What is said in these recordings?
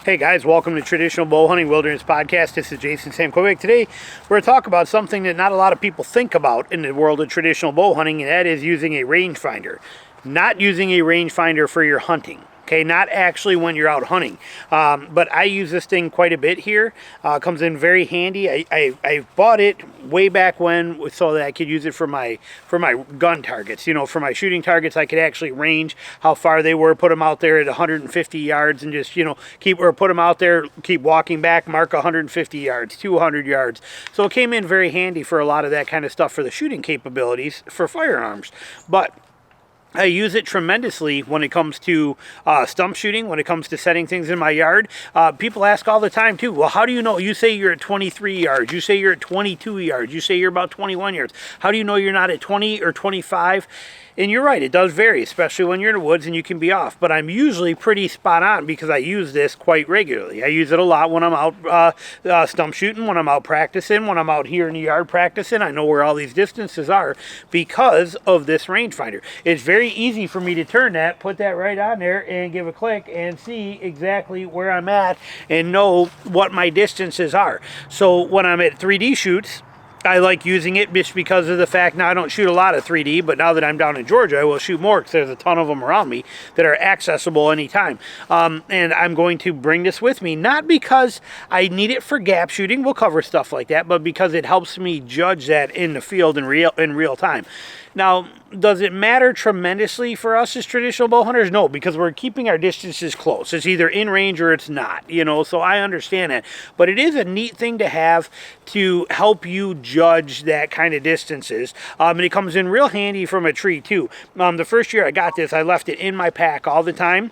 Hey guys, welcome to Traditional Bow Hunting Wilderness Podcast. This is Jason Samkovic. Today we're going to talk about something that not a lot of people think about in the world of traditional bow hunting, and that is using a rangefinder. Not using a rangefinder for your hunting. Okay, not actually when you're out hunting, but I use this thing quite a bit here. Comes in very handy. I bought it way back when so that I could use it for my gun targets. You know, for my shooting targets, I could actually range how far they were, put them out there at 150 yards, and just put them out there, keep walking back, mark 150 yards, 200 yards. So it came in very handy for a lot of that kind of stuff for the shooting capabilities for firearms, but I use it tremendously when it comes to stump shooting, when it comes to setting things in my yard. People ask all the time too, well, how do you know? You say you're at 23 yards, you say you're at 22 yards, you say you're about 21 yards. How do you know you're not at 20 or 25? And you're right, it does vary, especially when you're in the woods and you can be off. But I'm usually pretty spot on because I use this quite regularly. I use it a lot when I'm out stump shooting, when I'm out practicing, when I'm out here in the yard practicing. I know where all these distances are because of this rangefinder. It's very easy for me to turn that, put that right on there, and give a click and see exactly where I'm at and know what my distances are. So when I'm at 3D shoots, I like using it just because of the fact, now I don't shoot a lot of 3D, but now that I'm down in Georgia, I will shoot more because there's a ton of them around me that are accessible anytime. And I'm going to bring this with me, not because I need it for gap shooting, we'll cover stuff like that, but because it helps me judge that in the field in real time. Now, does it matter tremendously for us as traditional bow hunters? No, because we're keeping our distances close. It's either in range or it's not, so I understand that. But it is a neat thing to have to help you judge that kind of distances. And it comes in real handy from a tree too. The first year I got this, I left it in my pack all the time.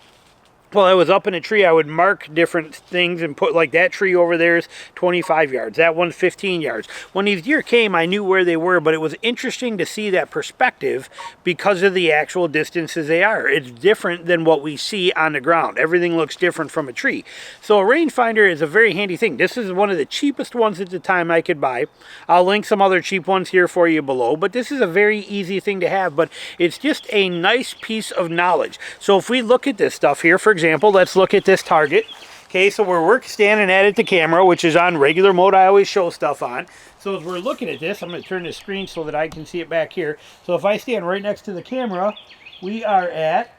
Well, I was up in a tree, I would mark different things and put, like, that tree over there is 25 yards, that one's 15 yards. When these deer came, I knew where they were, but it was interesting to see that perspective because of the actual distances they are. It's different than what we see on the ground. Everything looks different from a tree. So a rangefinder is a very handy thing. This is one of the cheapest ones at the time I could buy. I'll link some other cheap ones here for you below, but this is a very easy thing to have, but it's just a nice piece of knowledge. So if we look at this stuff here, for example, let's look at this target. Okay, so we're standing at it, the camera, which is on regular mode. I always show stuff on. So as we're looking at this, I'm going to turn the screen so that I can see it back here. So if I stand right next to the camera, we are at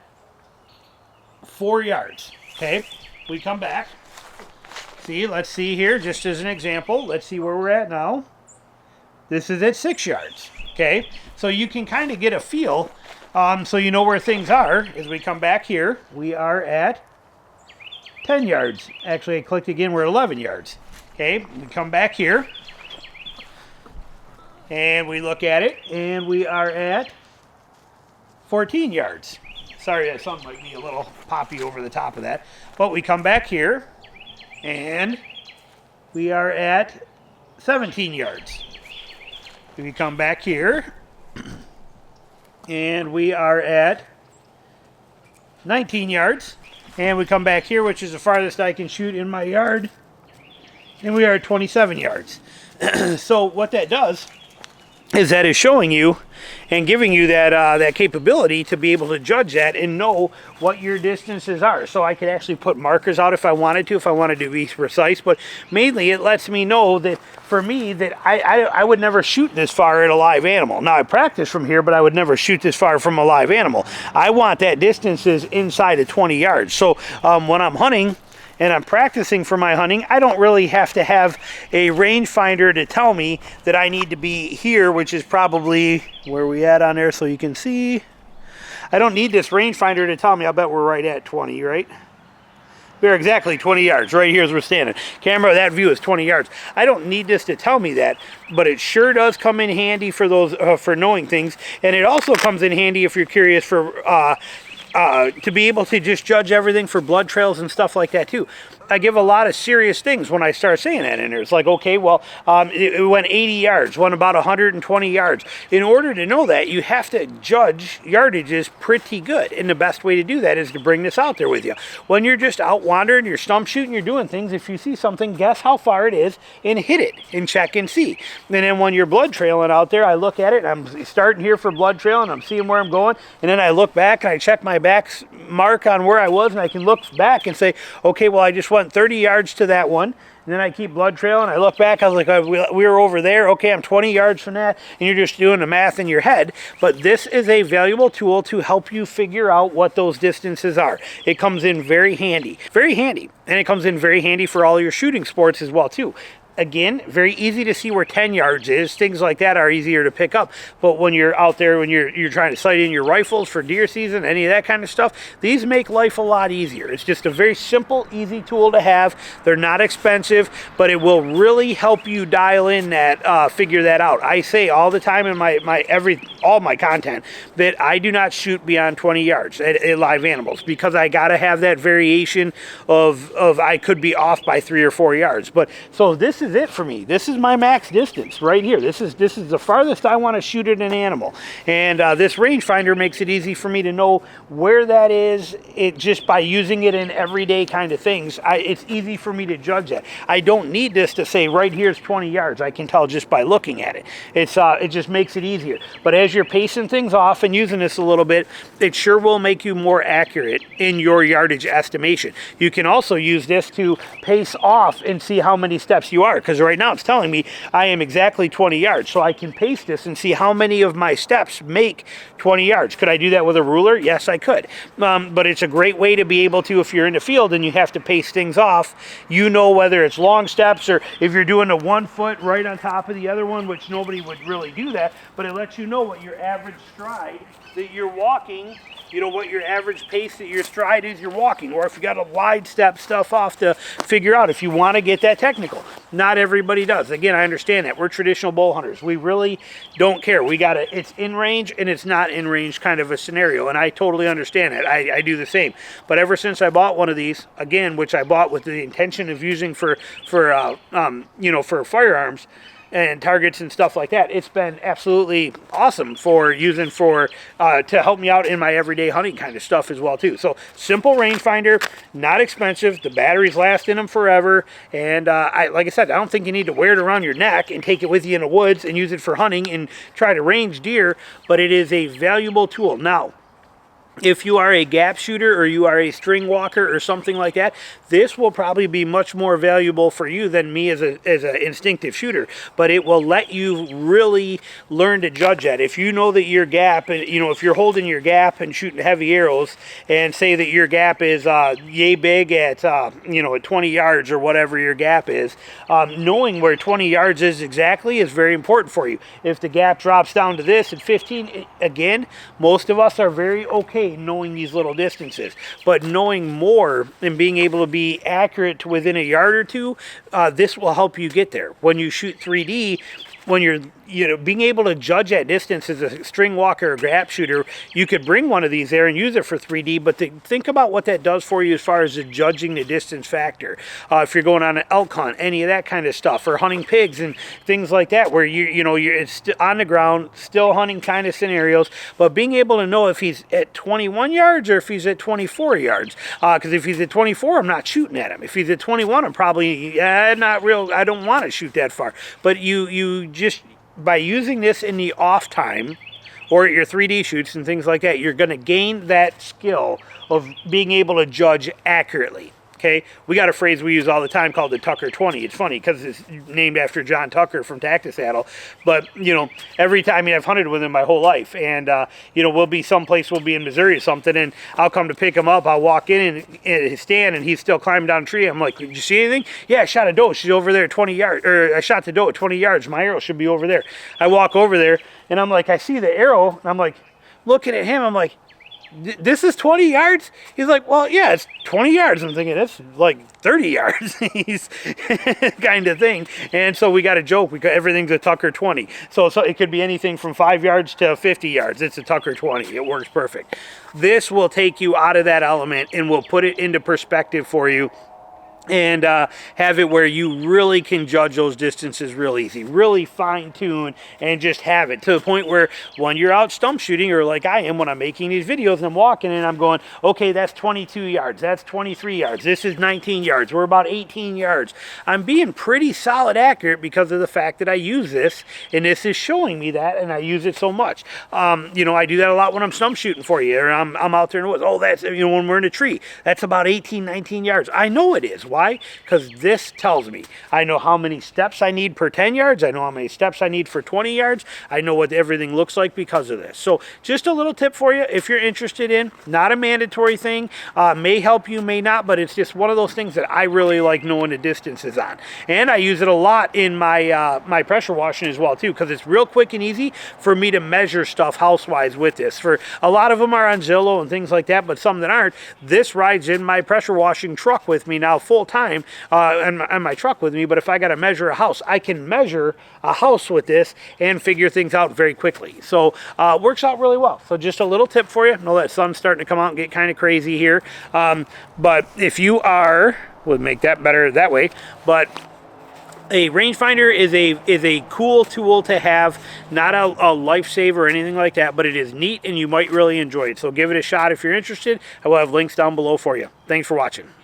4 yards. Okay, we come back. See, let's see here, just as an example. Let's see where we're at now. This is at 6 yards. Okay, so you can kind of get a feel. So you know where things are. As we come back here, we are at 10 yards. Actually, I clicked again, we're at 11 yards. Okay, we come back here, and we look at it, and we are at 14 yards. Sorry, that something might be a little poppy over the top of that. But we come back here, and we are at 17 yards. We come back here, and we are at 19 yards. And we come back here, which is the farthest I can shoot in my yard, and we are at 27 yards. So what that does is that is showing you and giving you that capability to be able to judge that and know what your distances are. So I could actually put markers out if I wanted to be precise, but mainly it lets me know that for me that I would never shoot this far at a live animal. Now I practice from here, but I would never shoot this far from a live animal. I want that distances inside of 20 yards. So when I'm hunting and I'm practicing for my hunting, I don't really have to have a rangefinder to tell me that I need to be here, which is probably where we at on there so you can see. I don't need this rangefinder to tell me. I bet we're right at 20, right? We're exactly 20 yards right here as we're standing. Camera, that view is 20 yards. I don't need this to tell me that, but it sure does come in handy for those for knowing things, and it also comes in handy if you're curious for to be able to just judge everything for blood trails and stuff like that too. I give a lot of serious things when I start saying that in there. It's like, okay, well, it went 80 yards, went about 120 yards. In order to know that, you have to judge yardages pretty good. And the best way to do that is to bring this out there with you. When you're just out wandering, you're stump shooting, you're doing things, if you see something, guess how far it is and hit it and check and see. And then when you're blood trailing out there, I look at it and I'm starting here for blood trail and I'm seeing where I'm going. And then I look back and I check my back mark on where I was, and I can look back and say, okay, well, I just went 30 yards to that one. And then I keep blood trail, and I look back, I was like, oh, we were over there. Okay, I'm 20 yards from that, and you're just doing the math in your head. But this is a valuable tool to help you figure out what those distances are. It comes in very handy, and it comes in very handy for all your shooting sports as well, too. Again, very easy to see where 10 yards is. Things like that are easier to pick up. But when you're out there, when you're trying to sight in your rifles for deer season, any of that kind of stuff, these make life a lot easier. It's just a very simple, easy tool to have. They're not expensive, but it will really help you dial in that, figure that out. I say all the time in all my content that I do not shoot beyond 20 yards at live animals, because I got to have that variation of I could be off by 3 or 4 yards. But so this is it for me. This is my max distance right here. This is the farthest I want to shoot at an animal, and this rangefinder makes it easy for me to know where that is. It just by using it in everyday kind of things, it's easy for me to judge that. I don't need this to say right here's 20 yards. I can tell just by looking at it. It just makes it easier. But as you're pacing things off and using this a little bit, it sure will make you more accurate in your yardage estimation. You can also use this to pace off and see how many steps you are, because right now it's telling me I am exactly 20 yards. So I can pace this and see how many of my steps make 20 yards. Could I do that with a ruler? Yes, I could. But it's a great way to be able to, if you're in the field and you have to pace things off, you know whether it's long steps or if you're doing a 1 foot right on top of the other one, which nobody would really do that, but it lets you know what your average stride that you're walking, you know, what your average pace that your stride is you're walking, or if you got a wide step stuff off to figure out if you want to get that technical. Not everybody does. Again, I understand that. We're traditional bow hunters. We really don't care. We got it's in range and it's not in range kind of a scenario, and I totally understand that. I do the same. But ever since I bought one of these, again, which I bought with the intention of using for firearms and targets and stuff like that, it's been absolutely awesome for using to help me out in my everyday hunting kind of stuff as well too. So simple rangefinder, not expensive. The batteries last in them forever, and like I said, I don't think you need to wear it around your neck and take it with you in the woods and use it for hunting and try to range deer. But it is a valuable tool. Now, if you are a gap shooter or you are a string walker or something like that, this will probably be much more valuable for you than me as an instinctive shooter. But it will let you really learn to judge that. If you know that your gap, if you're holding your gap and shooting heavy arrows, and say that your gap is yay big at at 20 yards or whatever your gap is, knowing where 20 yards is exactly is very important for you. If the gap drops down to this at 15, again, most of us are very okay knowing these little distances, but knowing more and being able to be accurate to within a yard or two, this will help you get there. When you shoot 3D, when you're being able to judge that distance as a string walker or gap shooter, you could bring one of these there and use it for 3D, but think about what that does for you as far as the judging the distance factor. If you're going on an elk hunt, any of that kind of stuff, or hunting pigs and things like that, where it's on the ground, still hunting kind of scenarios, but being able to know if he's at 21 yards or if he's at 24 yards. Because if he's at 24, I'm not shooting at him. If he's at 21, I'm probably not real. I don't want to shoot that far. But you just, by using this in the off time or at your 3D shoots and things like that, you're going to gain that skill of being able to judge accurately. Okay, we got a phrase we use all the time called the Tucker 20. It's funny because it's named after John Tucker from Tactics Saddle. But, every time, I've hunted with him my whole life. And, we'll be someplace, we'll be in Missouri or something, and I'll come to pick him up. I'll walk in and his stand, and he's still climbing down a tree. I'm like, did you see anything? Yeah, I shot a doe. She's over there at 20 yards. Or I shot the doe at 20 yards. My arrow should be over there. I walk over there, and I'm like, I see the arrow. And I'm like, looking at him, I'm like, this is 20 yards? He's like, well, yeah, it's 20 yards. I'm thinking, that's like 30 yards. He's kind of thing. And so we got a joke. Everything's a Tucker 20. So it could be anything from 5 yards to 50 yards. It's a Tucker 20. It works perfect. This will take you out of that element and will put it into perspective for you and have it where you really can judge those distances real easy, really fine tune, and just have it to the point where when you're out stump shooting, or like I am when I'm making these videos and I'm walking and I'm going, okay, that's 22 yards, that's 23 yards, this is 19 yards, we're about 18 yards. I'm being pretty solid accurate because of the fact that I use this, and this is showing me that, and I use it so much. You know, I do that a lot when I'm stump shooting for you, or I'm out there in the woods. Oh, that's, you know, when we're in a tree, that's about 18, 19 yards. I know it is. Why? Because this tells me. I know how many steps I need per 10 yards. I know how many steps I need for 20 yards. I know what everything looks like because of this. So just a little tip for you if you're interested in. Not a mandatory thing. May help you, may not, but it's just one of those things that I really like knowing the distances on. And I use it a lot in my my pressure washing as well too, because it's real quick and easy for me to measure stuff house-wise with this. For a lot of them are on Zillow and things like that, but some that aren't. This rides in my pressure washing truck with me now full time, and my truck with me. But if I got to measure a house, I can measure a house with this and figure things out very quickly. So works out really well. So just a little tip for you. I know that sun's starting to come out and get kind of crazy here, but if you are, we'll make that better that way. But a rangefinder is a cool tool to have, not a lifesaver or anything like that, but it is neat and you might really enjoy it. So give it a shot if you're interested. I will have links down below for you. Thanks for watching.